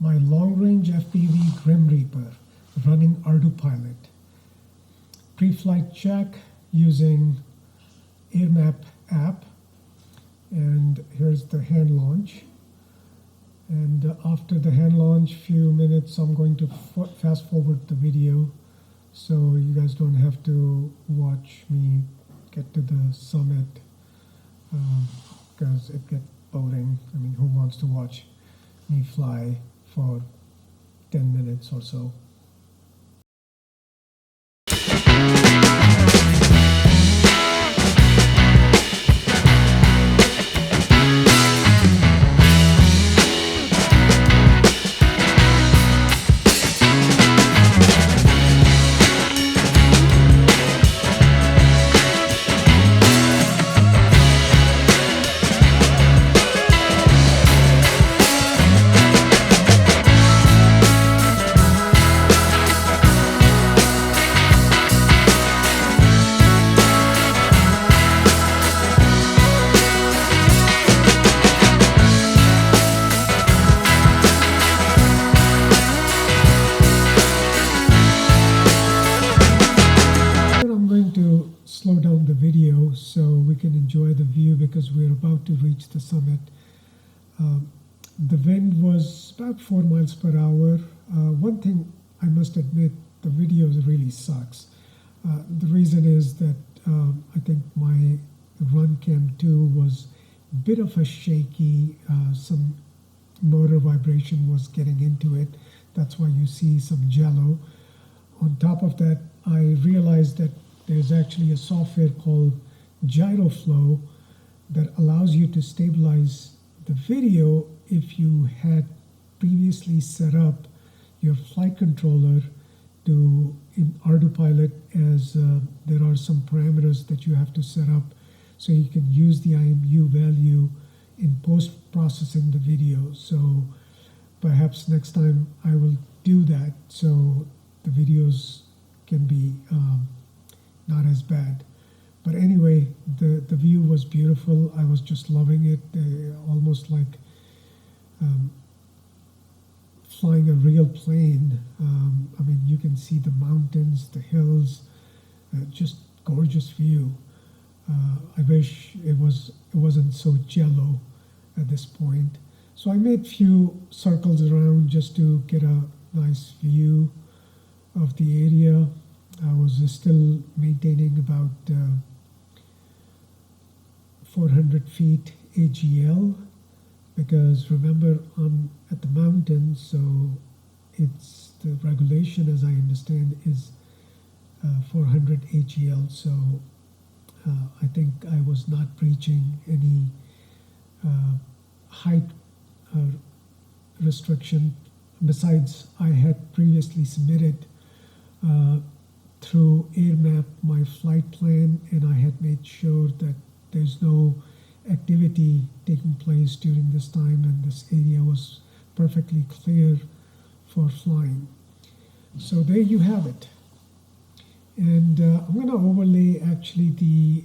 my long-range FPV Grim Reaper running Ardupilot. Pre-flight check using AirMap app, and here's the hand launch. And after the hand launch, few minutes, I'm going to fast forward the video so you guys don't have to watch me get to the summit, because it gets boring. I mean, who wants to watch me fly for 10 minutes or so? Slow down the video so we can enjoy the view because we're about to reach the summit. The wind was about 4 miles per hour. One thing I must admit, the video really sucks. The reason is that I think my RunCam 2 was a bit of a shaky, some motor vibration was getting into it. That's why you see some jello. On top of that, I realized that there's actually a software called GyroFlow that allows you to stabilize the video if you had previously set up your flight controller to in Ardupilot, as there are some parameters that you have to set up so you can use the IMU value in post-processing the video. So perhaps next time I will do that so the videos can be not as bad. But anyway, the view was beautiful. I was just loving it, almost like flying a real plane. I mean, you can see the mountains, the hills, just gorgeous view. I wish it wasn't so jello at this point. So I made few circles around just to get a nice view of the area. I was still maintaining about 400 feet AGL, because remember, I'm at the mountain, so it's the regulation, as I understand, is 400 AGL. So I think I was not breaching any height restriction. Besides, I had previously submitted through AirMap my flight plan, and I had made sure that there's no activity taking place during this time, and this area was perfectly clear for flying. So there you have it. And I'm going to overlay actually the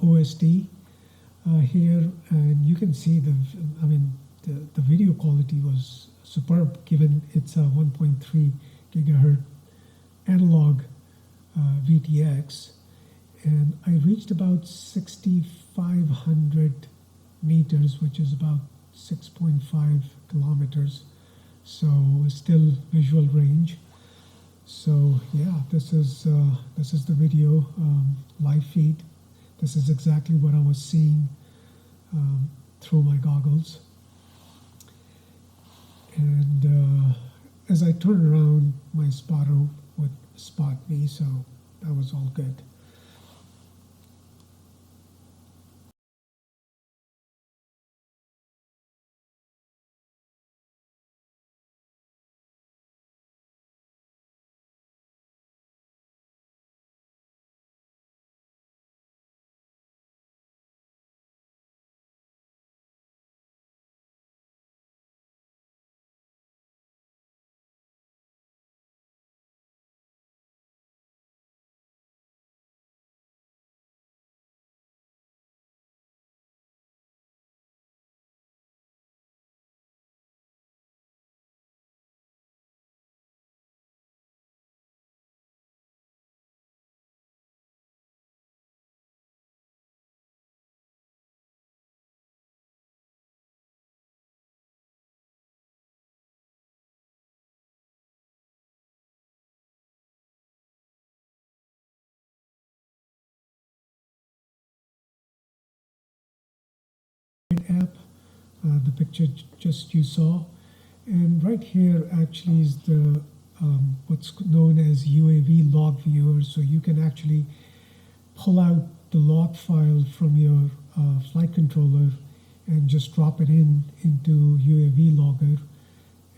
OSD here, and you can see the video quality was superb given it's a 1.3 gigahertz analog VTX, and I reached about 6,500 meters, which is about 6.5 kilometers, so still visual range. So yeah, this is the video live feed. This is exactly what I was seeing through my goggles, and as I turned around, my spotter would spot me, so that was all good. the picture just you saw. And right here actually is the what's known as UAV log viewer. So you can actually pull out the log file from your flight controller and just drop it into UAV logger,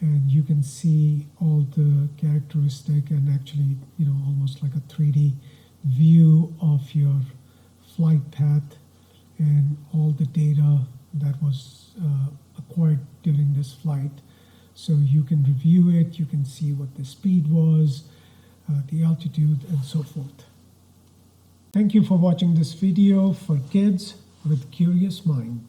and you can see all the characteristic and actually, almost like a 3D view of your flight path and all the data that was acquired during this flight. So you can review it, you can see what the speed was, the altitude, and so forth. Thank you for watching this video for kids with curious mind.